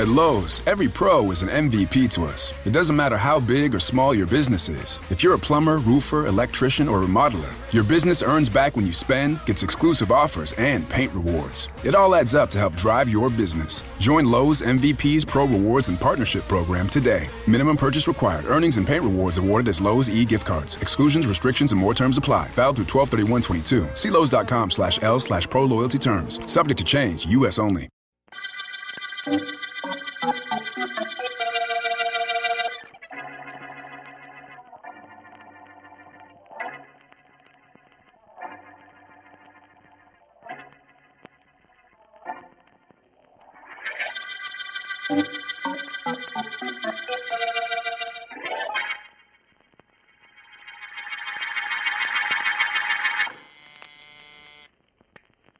At Lowe's, every pro is an MVP to us. It doesn't matter how big or small your business is. If you're a plumber, roofer, electrician, or remodeler, your business earns back when you spend, gets exclusive offers, and paint rewards. It all adds up to help drive your business. Join Lowe's MVP's Pro Rewards and Partnership Program today. Minimum purchase required. Earnings and paint rewards awarded as Lowe's e-gift cards. Exclusions, restrictions, and more terms apply. Valid through 12/31/22. See Lowes.com/L/pro loyalty terms. Subject to change. U.S. only.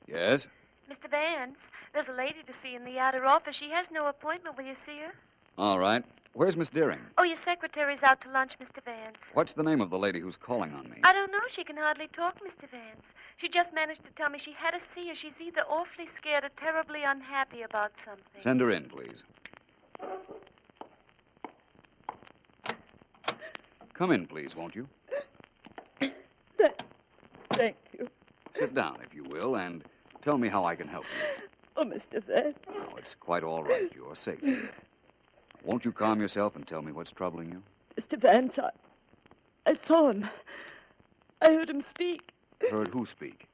Yes? Mr. Vance, there's a lady to see in the outer office. She has no appointment. Will you see her? All right. Where's Miss Deering? Oh, your secretary's out to lunch, Mr. Vance. What's the name of the lady who's calling on me? I don't know. She can hardly talk, Mr. Vance. She just managed to tell me she had to see you. She's either awfully scared or terribly unhappy about something. Send her in, please. Come in, please, won't you? Thank you. Sit down, if you will, and tell me how I can help you. Oh, Mr. Vance. Oh, it's quite all right. You're safe. Won't you calm yourself and tell me what's troubling you? Mr. Vance, I saw him. I heard him speak. Heard who speak?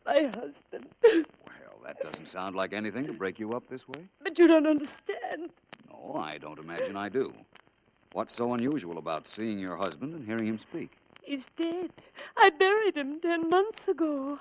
My husband. Well, that doesn't sound like anything to break you up this way. But you don't understand. No, I don't imagine I do. What's so unusual about seeing your husband and hearing him speak? He's dead. I buried him 10 months ago.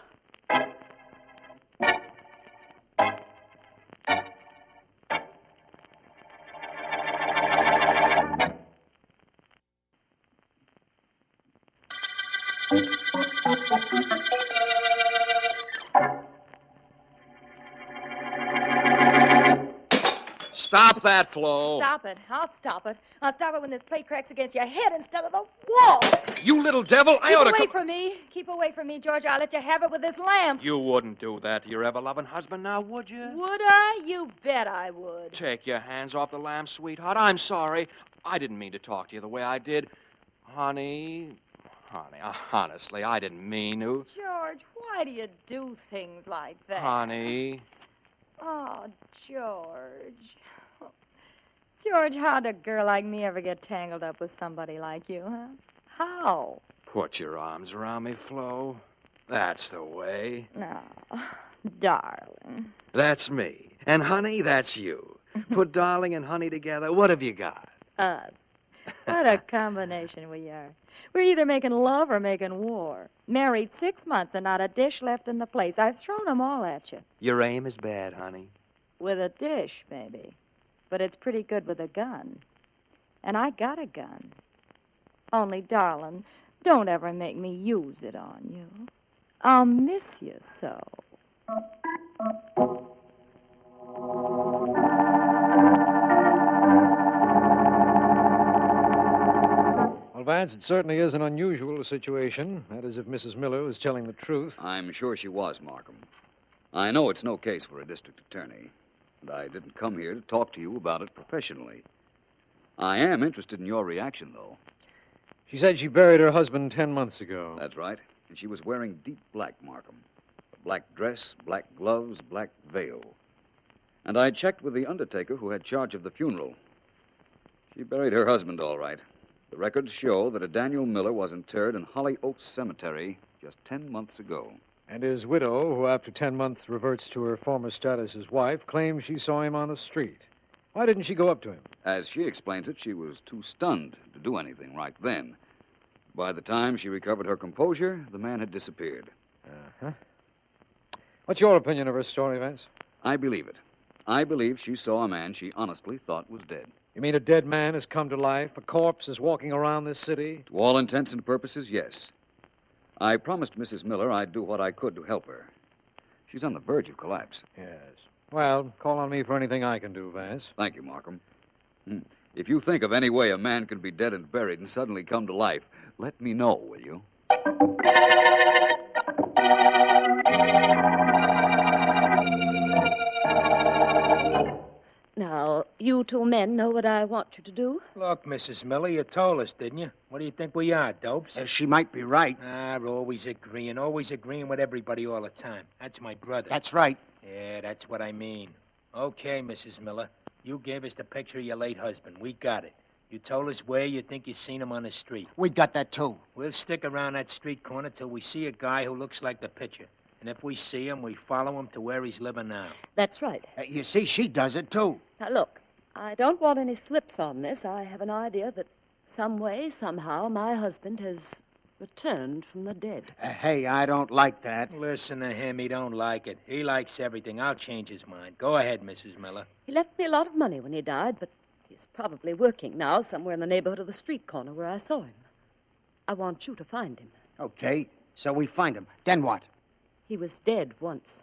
Stop that, Flo. Stop it. I'll stop it. I'll stop it when this plate cracks against your head instead of the wall. You little devil. I ought to Keep away from me. Keep away from me, George. I'll let you have it with this lamp. You wouldn't do that to your ever-loving husband now, would you? Would I? You bet I would. Take your hands off the lamp, sweetheart. I'm sorry. I didn't mean to talk to you the way I did. Honey, honestly, I didn't mean to. George, why do you do things like that? Honey. Oh, George. George, how'd a girl like me ever get tangled up with somebody like you, huh? How? Put your arms around me, Flo. That's the way. No, darling. That's me. And, honey, that's you. Put darling and honey together. What have you got? Us. What a combination we are. We're either making love or making war. Married 6 months and not a dish left in the place. I've thrown them all at you. Your aim is bad, honey. With a dish, maybe. But it's pretty good with a gun. And I got a gun. Only, darling, don't ever make me use it on you. I'll miss you so. Well, Vance, it certainly is an unusual situation. That is, if Mrs. Miller was telling the truth. I'm sure she was, Markham. I know it's no case for a district attorney, and I didn't come here to talk to you about it professionally. I am interested in your reaction, though. She said she buried her husband 10 months ago. That's right. And she was wearing deep black, Markham. A black dress, black gloves, black veil. And I checked with the undertaker who had charge of the funeral. She buried her husband, all right. The records show that a Daniel Miller was interred in Holly Oaks Cemetery just 10 months ago. And his widow, who after 10 months reverts to her former status as wife, claims she saw him on the street. Why didn't she go up to him? As she explains it, she was too stunned to do anything right then. By the time she recovered her composure, the man had disappeared. Uh-huh. What's your opinion of her story, Vance? I believe it. I believe she saw a man she honestly thought was dead. You mean a dead man has come to life? A corpse is walking around this city? To all intents and purposes, yes. I promised Mrs. Miller I'd do what I could to help her. She's on the verge of collapse. Yes. Well, call on me for anything I can do, Vance. Thank you, Markham. If you think of any way a man can be dead and buried and suddenly come to life, let me know, will you? Now, you two men know what I want you to do? Look, Mrs. Miller, you told us, didn't you? What do you think we are, dopes? She might be right. We're always agreeing with everybody all the time. That's my brother. That's right. Yeah, that's what I mean. Okay, Mrs. Miller, you gave us the picture of your late husband. We got it. You told us where you think you seen him on the street. We got that, too. We'll stick around that street corner till we see a guy who looks like the picture. And if we see him, we follow him to where he's living now. That's right. You see, she does it, too. Now, look, I don't want any slips on this. I have an idea that some way, somehow, my husband has returned from the dead. Hey, I don't like that. Listen to him. He don't like it. He likes everything. I'll change his mind. Go ahead, Mrs. Miller. He left me a lot of money when he died, but he's probably working now somewhere in the neighborhood of the street corner where I saw him. I want you to find him. Okay, so we find him. Then what? He was dead once.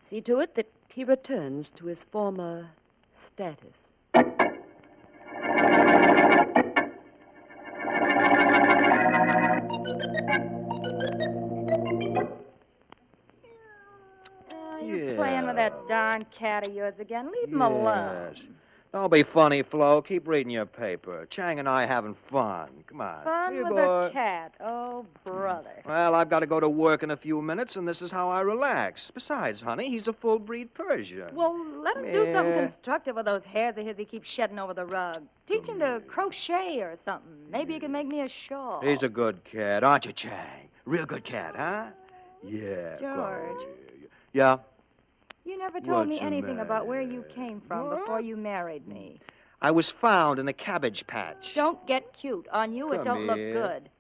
See to it that he returns to his former status. You're playing with that darn cat of yours again. Leave him alone. Don't be funny, Flo. Keep reading your paper. Chang and I having fun. Come on. Fun Here, with boy. a cat. Oh, brother. Well, I've got to go to work in a few minutes, and this is how I relax. Besides, honey, he's a full-breed Persian. Well, let him do something constructive with those hairs of his he keeps shedding over the rug. Teach him to crochet or something. Maybe he can make me a shawl. He's a good cat, aren't you, Chang? Real good cat, huh? Yeah. George. Yeah? You never told me What's the anything about where matter? you came from before you married me. I was found in a cabbage patch. Don't get cute. On you, it Come don't look here. good.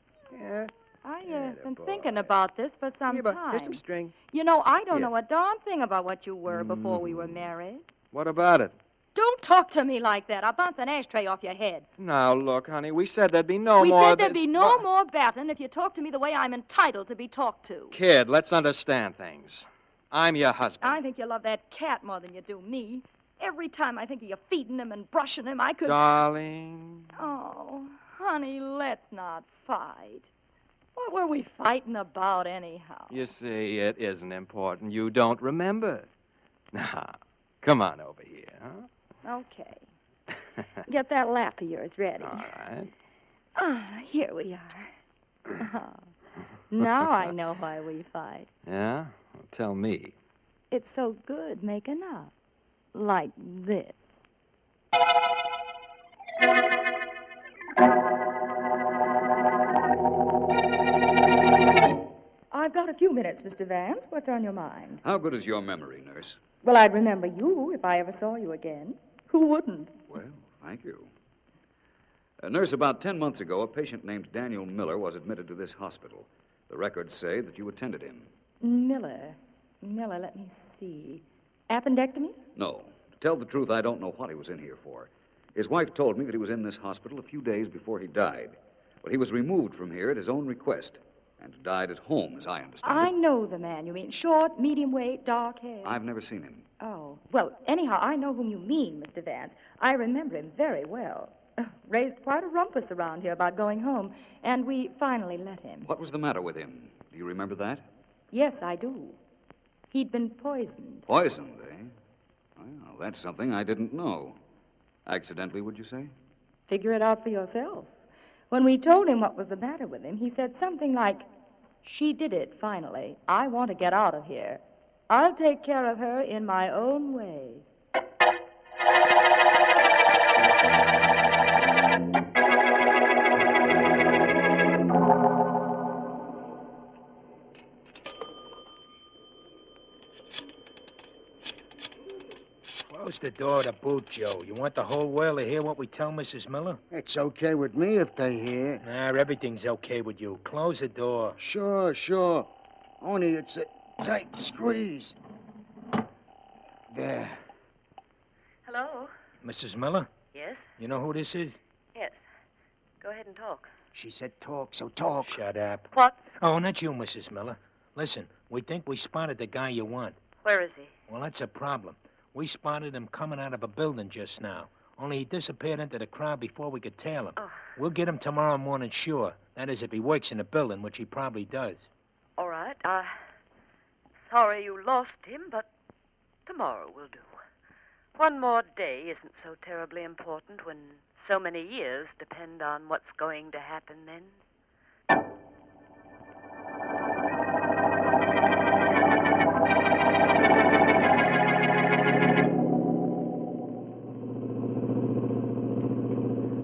Yeah. I've been thinking about this for some Here's time. some string. You know, I don't Here. know a darn thing about what you were before we were married. What about it? Don't talk to me like that. I'll bounce an ashtray off your head. Now, look, honey, we said there'd be no we more... said there'd this- be no more battling if you talk to me the way I'm entitled to be talked to. Kid, let's understand things. I'm your husband. I think you love that cat more than you do me. Every time I think of you feeding him and brushing him, I could... Darling. Oh, honey, let's not fight. What were we fighting about anyhow? You see, it isn't important. You don't remember. Now, come on over here, huh? Okay. Get that lap of yours ready. All right. Ah, here we are. Oh, now I know why we fight. Yeah? Well, tell me. It's so good making up. Like this. I've got a few minutes, Mr. Vance. What's on your mind? How good is your memory, nurse? Well, I'd remember you if I ever saw you again. Who wouldn't? Well, thank you. Nurse, about 10 months ago, a patient named Daniel Miller was admitted to this hospital. The records say that you attended him. Miller, let me see. Appendectomy? No. To tell the truth, I don't know what he was in here for. His wife told me that he was in this hospital a few days before he died. But he was removed from here at his own request and died at home, as I understand I it. know the man you mean. Short, medium weight, dark hair. I've never seen him. Oh, well, anyhow, I know whom you mean, Mr. Vance. I remember him very well. Raised quite a rumpus around here about going home, and we finally let him. What was the matter with him? Do you remember that? Yes, I do. He'd been poisoned. Poisoned, eh? Well, that's something I didn't know. Accidentally, would you say? Figure it out for yourself. When we told him what was the matter with him, he said something like, "She did it, finally. I want to get out of here. I'll take care of her in my own way." Close the door to boot, Joe. You want the whole world to hear what we tell Mrs. Miller? It's okay with me if they hear. Nah, everything's okay with you. Close the door. Sure. Only it's a tight squeeze. There. Hello? Mrs. Miller, Yes? you know who this is? Yes. Go ahead and talk. She said talk, so talk. Shut up. What? Oh, not you, Mrs. Miller. Listen, we think we spotted the guy you want. Where is he? Well, that's a problem. We spotted him coming out of a building just now. Only he disappeared into the crowd before we could tail him. Oh. We'll get him tomorrow morning, sure. That is, if he works in the building, which he probably does. All right. Sorry you lost him, but tomorrow will do. One more day isn't so terribly important when so many years depend on what's going to happen then.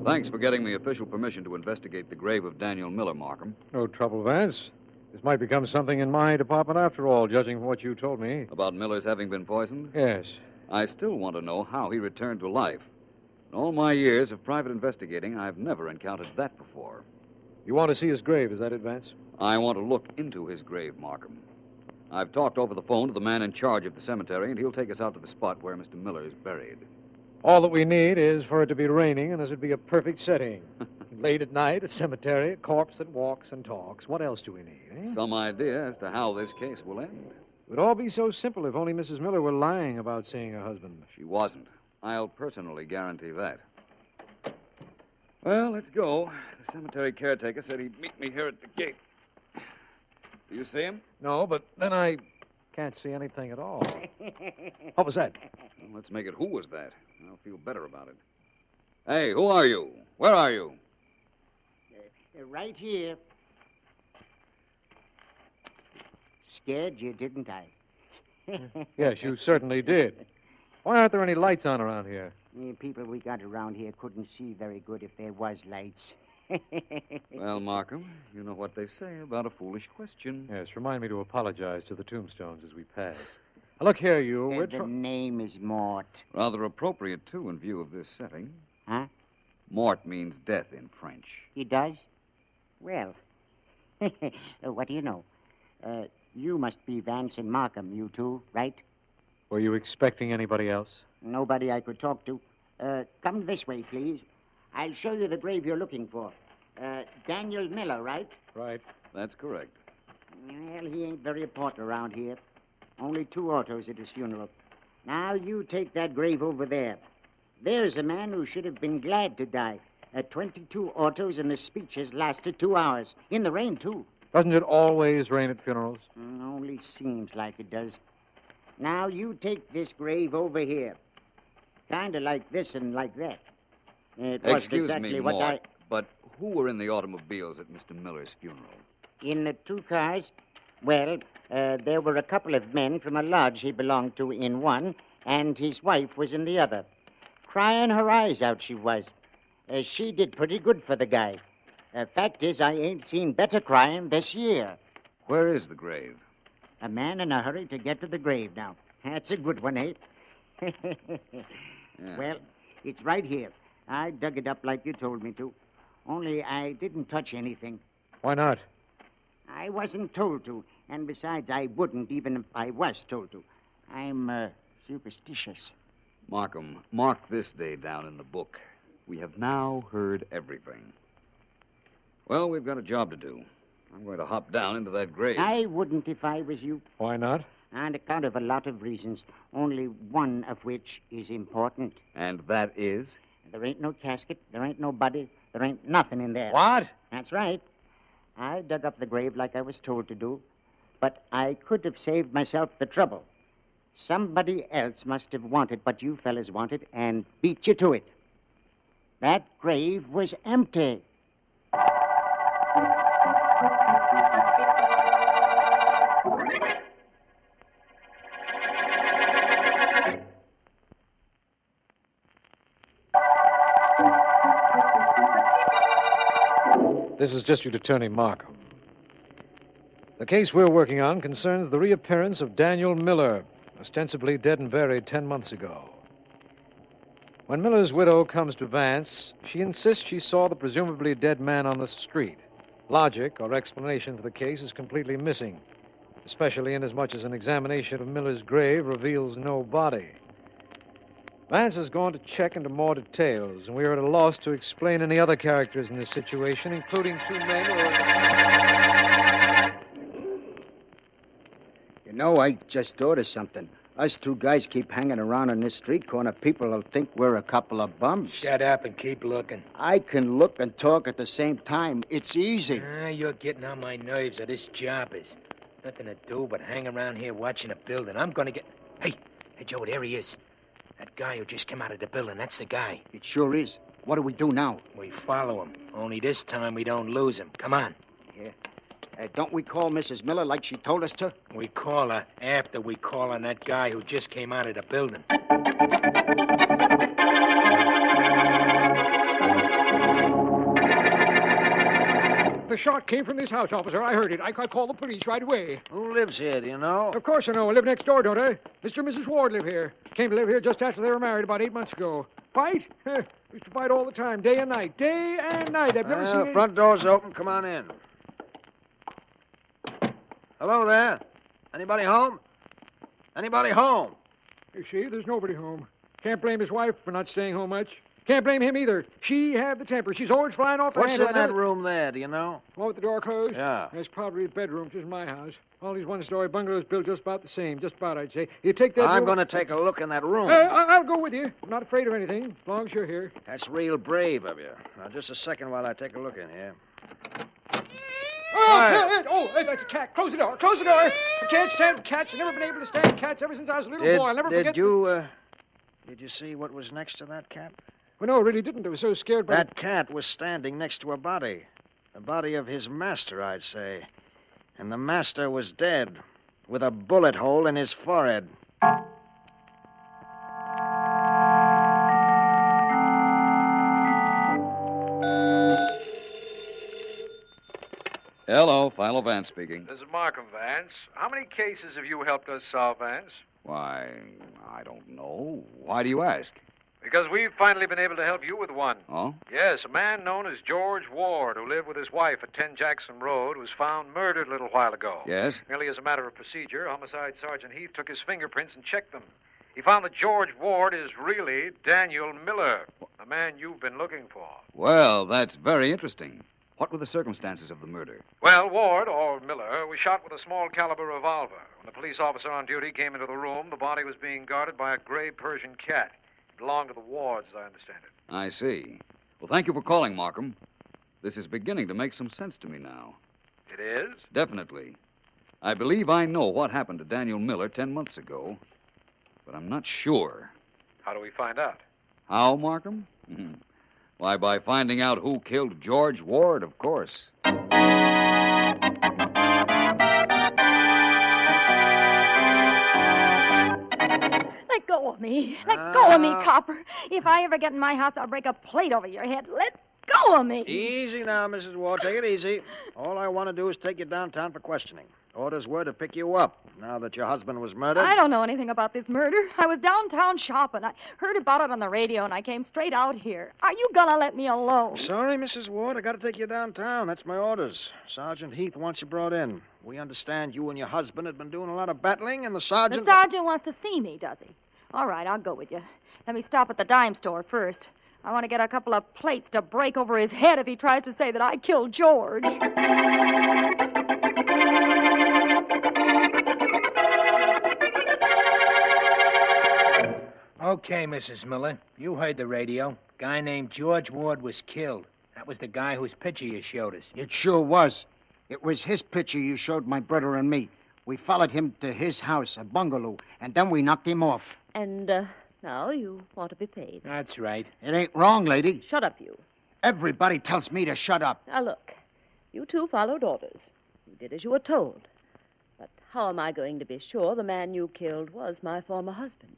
Thanks for getting me official permission to investigate the grave of Daniel Miller, Markham. No trouble, Vance. This might become something in my department after all, judging from what you told me. About Miller's having been poisoned? Yes. I still want to know how he returned to life. In all my years of private investigating, I've never encountered that before. You want to see his grave, is that it, Vance? I want to look into his grave, Markham. I've talked over the phone to the man in charge of the cemetery, and he'll take us out to the spot where Mr. Miller is buried. All that we need is for it to be raining, and this would be a perfect setting. Late at night, a cemetery, a corpse that walks and talks. What else do we need, eh? Some idea as to how this case will end. It would all be so simple if only Mrs. Miller were lying about seeing her husband. She wasn't. I'll personally guarantee that. Well, let's go. The cemetery caretaker said he'd meet me here at the gate. Do you see him? No, but then I can't see anything at all. What was that? Well, let's make it who was that. I'll feel better about it. Hey, who are you? Where are you? Right here. Scared you, didn't I? Yes, you certainly did. Why aren't there any lights on around here? The people we got around here couldn't see very good if there was lights. Well, Markham, you know what they say about a foolish question. Yes, remind me to apologize to the tombstones as we pass. Now, look here, you. The name is Mort. Rather appropriate, too, in view of this setting. Huh? Mort means death in French. He does? Well, what do you know? You must be Vance and Markham, you two, right? Were you expecting anybody else? Nobody I could talk to. Come this way, please. I'll show you the grave you're looking for. Daniel Miller, right? Right. That's correct. Well, he ain't very important around here. Only 2 autos at his funeral. Now, you take that grave over there. There's a man who should have been glad to die. 22 autos, and the speech has lasted 2 hours. In the rain, too. Doesn't it always rain at funerals? Only seems like it does. Now, you take this grave over here. Kind of like this and like that. It wasn't Excuse exactly me, what Mort, but who were in the automobiles at Mr. Miller's funeral? In the 2 cars? Well, there were a couple of men from a lodge he belonged to in one, and his wife was in the other. Crying her eyes out, she was. She did pretty good for the guy. Fact is, I ain't seen better crying this year. Where is the grave? A man in a hurry to get to the grave now. That's a good one, eh? Yeah. Well, it's right here. I dug it up like you told me to. Only I didn't touch anything. Why not? I wasn't told to. And besides, I wouldn't even if I was told to. I'm superstitious. Markham, mark this day down in the book. We have now heard everything. Well, we've got a job to do. I'm going to hop down into that grave. I wouldn't if I was you. Why not? On account of a lot of reasons, only one of which is important. And that is? There ain't no casket, there ain't no body, there ain't nothing in there. What? That's right. I dug up the grave like I was told to do, but I could have saved myself the trouble. Somebody else must have wanted what you fellas wanted and beat you to it. That grave was empty. This is District Attorney Markham. The case we're working on concerns the reappearance of Daniel Miller, ostensibly dead and buried 10 months ago. When Miller's widow comes to Vance, she insists she saw the presumably dead man on the street. Logic or explanation for the case is completely missing, especially inasmuch as an examination of Miller's grave reveals no body. Vance has gone to check into more details, and we are at a loss to explain any other characters in this situation, including 2 men who are... You know, I just thought of something. Us 2 guys keep hanging around on this street corner. People will think we're a couple of bums. Shut up and keep looking. I can look and talk at the same time. It's easy. You're getting on my nerves of this job is. Nothing to do but hang around here watching a building. I'm gonna get... Hey, Joe, there he is. That guy who just came out of the building, that's the guy. It sure is. What do we do now? We follow him. Only this time we don't lose him. Come on. Yeah. Don't we call Mrs. Miller like she told us to? We call her after we call on that guy who just came out of the building. The shot came from this house, officer. I heard it. I called the police right away. Who lives here, do you know? Of course I know. I live next door, don't I? Mr. and Mrs. Ward live here. Came to live here just after they were married about 8 months ago. Fight? Used to fight all the time, day and night. Day and night. I've never seen Front door's open. Come on in. Hello there. Anybody home? Anybody home? You see, there's nobody home. Can't blame his wife for not staying home much. Can't blame him either. She had the temper. She's always flying off the What's handle. in that room there, do you know? One with the door closed? Yeah. That's probably the bedroom. This is my house. All these one-story bungalows built just about the same. Just about, I'd say. You take that I'm room... going to take a look in that room. I'll go with you. I'm not afraid of anything, as long as you're here. That's real brave of you. Now, just a second while I take a look in here. Hey, that's a cat. Close the door. Close the door. I can't stand cats. I've never been able to stand cats ever since I was a little boy. I'll never forget... Did you see what was next to that cat? Well, no, I really didn't. I was so scared by... That cat was standing next to a body. The body of his master, I'd say. And the master was dead, with a bullet hole in his forehead. Hello, Philo Vance speaking. This is Markham, Vance. How many cases have you helped us solve, Vance? Why, I don't know. Why do you ask? Because we've finally been able to help you with one. Oh? Yes, a man known as George Ward, who lived with his wife at 10 Jackson Road, was found murdered a little while ago. Yes? Merely as a matter of procedure, Homicide Sergeant Heath took his fingerprints and checked them. He found that George Ward is really Daniel Miller, the man you've been looking for. Well, that's very interesting. What were the circumstances of the murder? Well, Ward, or Miller, was shot with a small caliber revolver. When the police officer on duty came into the room, the body was being guarded by a gray Persian cat. It belonged to the Wards, as I understand it. I see. Well, thank you for calling, Markham. This is beginning to make some sense to me now. It is? Definitely. I believe I know what happened to Daniel Miller 10 months ago, but I'm not sure. How do we find out? How, Markham? Why, by finding out who killed George Ward, of course. Let go of me. Let go of me, copper. If I ever get in my house, I'll break a plate over your head. Let go of me. Easy now, Mrs. Ward. Take it easy. All I want to do is take you downtown for questioning. Orders were to pick you up now that your husband was murdered. I don't know anything about this murder. I was downtown shopping. I heard about it on the radio, and I came straight out here. Are you gonna let me alone? Sorry, Mrs. Ward. I got to take you downtown. That's my orders. Sergeant Heath wants you brought in. We understand you and your husband had been doing a lot of battling, and the sergeant... The sergeant wants to see me, does he? All right, I'll go with you. Let me stop at the dime store first. I want to get a couple of plates to break over his head if he tries to say that I killed George. Okay, Mrs. Miller. You heard the radio. Guy named George Ward was killed. That was the guy whose picture you showed us. It sure was. It was his picture you showed my brother and me. We followed him to his house, a bungalow, and then we knocked him off. And now you want to be paid. That's right. It ain't wrong, lady. Shut up, you. Everybody tells me to shut up. Now, look. You two followed orders. You did as you were told. But how am I going to be sure the man you killed was my former husband?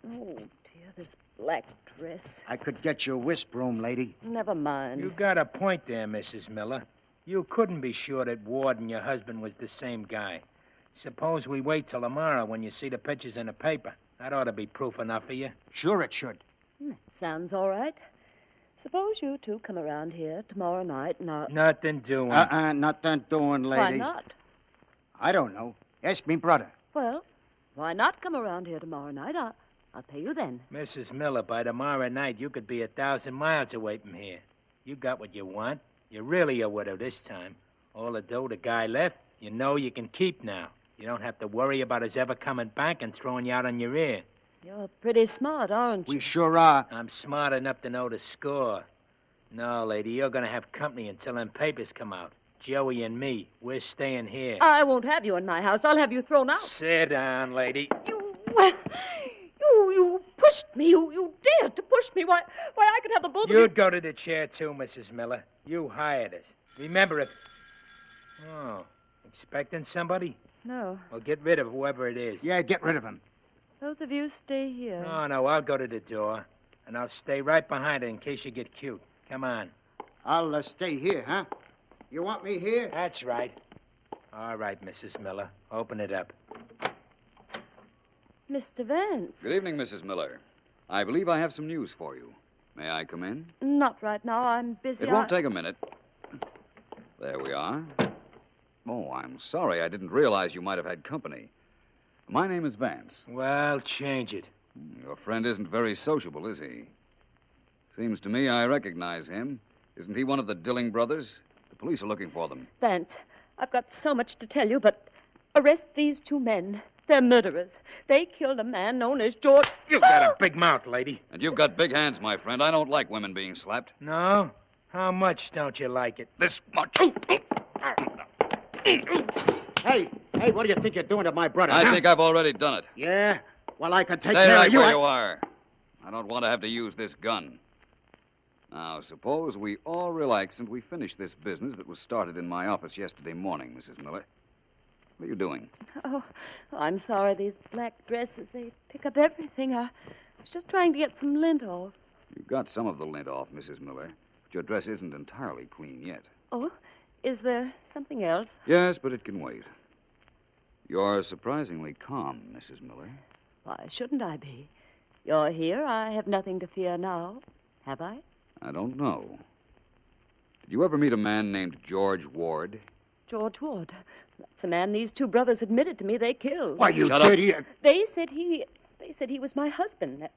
Oh, dear, this black dress. I could get you a wisp room, lady. Never mind. You got a point there, Mrs. Miller. You couldn't be sure that Ward and your husband was the same guy. Suppose we wait till tomorrow when you see the pictures in the paper. That ought to be proof enough for you. Sure it should. Sounds all right. Suppose you two come around here tomorrow night and I'll... Nothing doing. Nothing doing, lady. Why not? I don't know. Ask me brother. Well, why not come around here tomorrow night? I'll pay you then. Mrs. Miller, by tomorrow night, you could be 1,000 miles away from here. You got what you want. You're really a widow this time. All the dough the guy left, you know you can keep now. You don't have to worry about us ever coming back and throwing you out on your ear. You're pretty smart, aren't you? We sure are. I'm smart enough to know the score. No, lady, you're going to have company until them papers come out. Joey and me, we're staying here. I won't have you in my house. I'll have you thrown out. Sit down, lady. You pushed me. You dared to push me. Why, I could have the both of you. You'd go to the chair, too, Mrs. Miller. You hired us. Remember it. Oh, expecting somebody? No. Well, get rid of whoever it is. Yeah, get rid of him. Both of you stay here. No, I'll go to the door. And I'll stay right behind her in case you get cute. Come on. I'll stay here, huh? You want me here? That's right. All right, Mrs. Miller. Open it up. Mr. Vance. Good evening, Mrs. Miller. I believe I have some news for you. May I come in? Not right now. I'm busy. It won't take a minute. There we are. Oh, I'm sorry. I didn't realize you might have had company. My name is Vance. Well, change it. Your friend isn't very sociable, is he? Seems to me I recognize him. Isn't he one of the Dilling brothers? The police are looking for them. Vance, I've got so much to tell you, but arrest these two men. They're murderers. They killed a man known as George... You've got a big mouth, lady. And you've got big hands, my friend. I don't like women being slapped. No? How much don't you like it? This much. Hey, what do you think you're doing to my brother? I huh? think I've already done it. Yeah? Well, I can take Stay care right of you. where you are. I don't want to have to use this gun. Now, suppose we all relax and we finish this business that was started in my office yesterday morning, Mrs. Miller. What are you doing? Oh, I'm sorry. These black dresses, they pick up everything. I was just trying to get some lint off. You've got some of the lint off, Mrs. Miller, but your dress isn't entirely clean yet. Oh, is there something else? Yes, but it can wait. You're surprisingly calm, Mrs. Miller. Why shouldn't I be? You're here. I have nothing to fear now. Have I? I don't know. Did you ever meet a man named George Ward? George Ward. That's the man these two brothers admitted to me they killed. Why, you Shut up. idiot. They said he was my husband.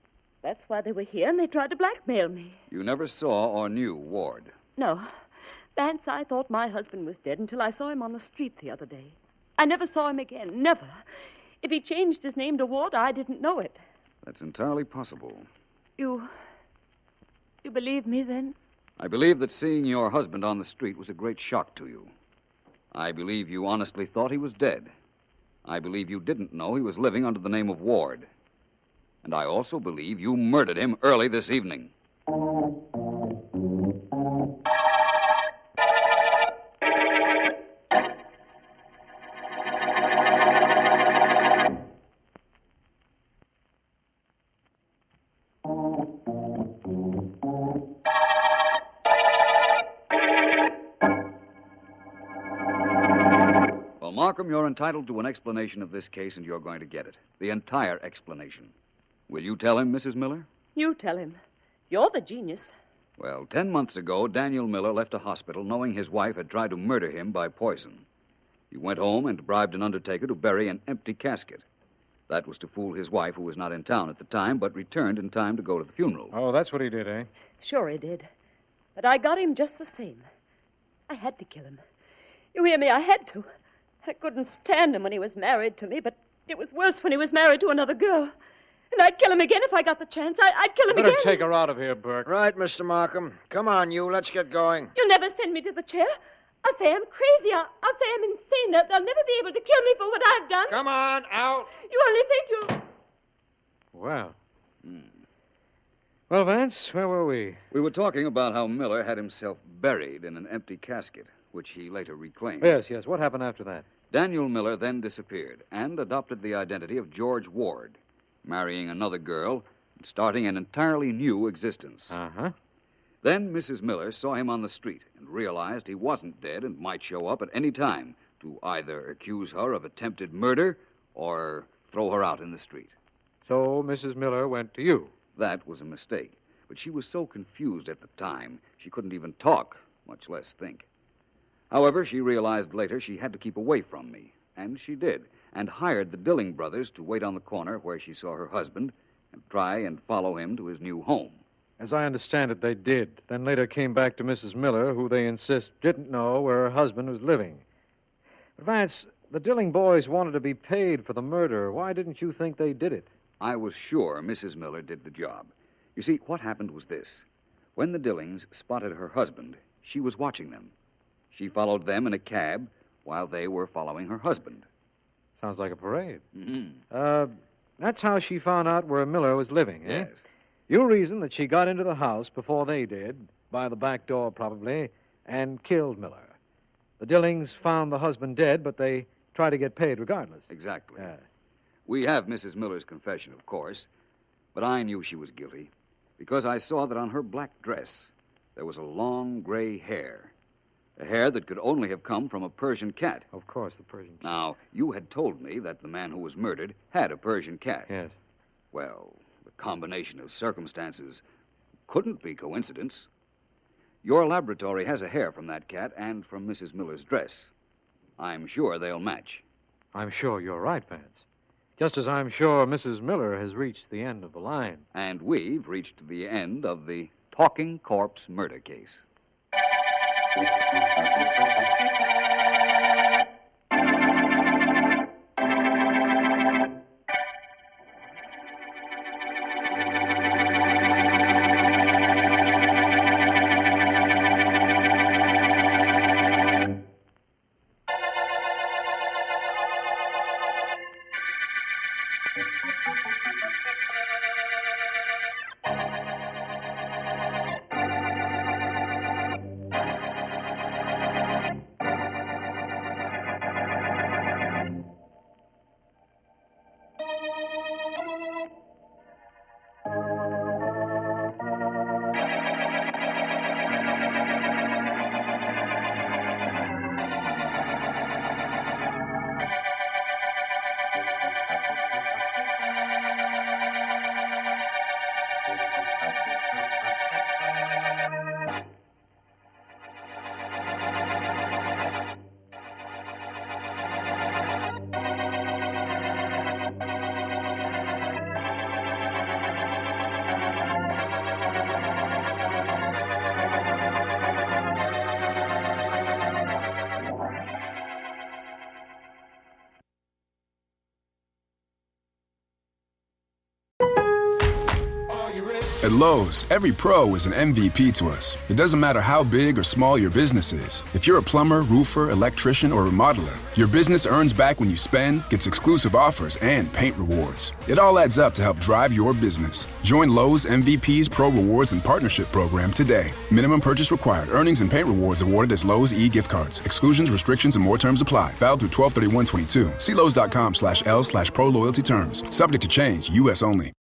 That's why they were here, and they tried to blackmail me. You never saw or knew Ward. No. Vance, I thought my husband was dead until I saw him on the street the other day. I never saw him again. Never. If he changed his name to Ward, I didn't know it. That's entirely possible. You believe me, then? I believe that seeing your husband on the street was a great shock to you. I believe you honestly thought he was dead. I believe you didn't know he was living under the name of Ward. And I also believe you murdered him early this evening. Markham, you're entitled to an explanation of this case, and you're going to get it. The entire explanation. Will you tell him, Mrs. Miller? You tell him. You're the genius. Well, 10 months ago, Daniel Miller left a hospital knowing his wife had tried to murder him by poison. He went home and bribed an undertaker to bury an empty casket. That was to fool his wife, who was not in town at the time, but returned in time to go to the funeral. Oh, that's what he did, eh? Sure he did. But I got him just the same. I had to kill him. You hear me? I had to. I couldn't stand him when he was married to me, but it was worse when he was married to another girl. And I'd kill him again if I got the chance. I'd kill him Better again. take her out of here, Burke. Right, Mr. Markham. Come on, you. Let's get going. You'll never send me to the chair. I'll say I'm crazy. I'll say I'm insane. They'll never be able to kill me for what I've done. Come on, out. You only think you... Well. Well, Vance, where were we? We were talking about how Miller had himself buried in an empty casket, which he later reclaimed. Yes. What happened after that? Daniel Miller then disappeared and adopted the identity of George Ward, marrying another girl and starting an entirely new existence. Uh-huh. Then Mrs. Miller saw him on the street and realized he wasn't dead and might show up at any time to either accuse her of attempted murder or throw her out in the street. So Mrs. Miller went to you. That was a mistake, but she was so confused at the time she couldn't even talk, much less think. However, she realized later she had to keep away from me, and she did, and hired the Dilling brothers to wait on the corner where she saw her husband and try and follow him to his new home. As I understand it, they did. Then later came back to Mrs. Miller, who they insist didn't know where her husband was living. But Vance, the Dilling boys wanted to be paid for the murder. Why didn't you think they did it? I was sure Mrs. Miller did the job. You see, what happened was this. When the Dillings spotted her husband, she was watching them. She followed them in a cab while they were following her husband. Sounds like a parade. Mm-hmm. That's how she found out where Miller was living, eh? Yes. You reason that she got into the house before they did, by the back door probably, and killed Miller. The Dillings found the husband dead, but they tried to get paid regardless. Exactly. Yeah. We have Mrs. Miller's confession, of course, but I knew she was guilty because I saw that on her black dress there was a long gray hair. A hair that could only have come from a Persian cat. Of course, the Persian cat. Now, you had told me that the man who was murdered had a Persian cat. Yes. Well, the combination of circumstances couldn't be coincidence. Your laboratory has a hair from that cat and from Mrs. Miller's dress. I'm sure they'll match. I'm sure you're right, Vance. Just as I'm sure Mrs. Miller has reached the end of the line. And we've reached the end of the talking corpse murder case. At Lowe's, every pro is an MVP to us. It doesn't matter how big or small your business is. If you're a plumber, roofer, electrician, or remodeler, your business earns back when you spend, gets exclusive offers, and paint rewards. It all adds up to help drive your business. Join Lowe's MVP's Pro Rewards and Partnership Program today. Minimum purchase required. Earnings and paint rewards awarded as Lowe's e-gift cards. Exclusions, restrictions, and more terms apply. Valid through 12/31/22. See Lowe's.com/L/Pro Loyalty Terms. Subject to change. U.S. only.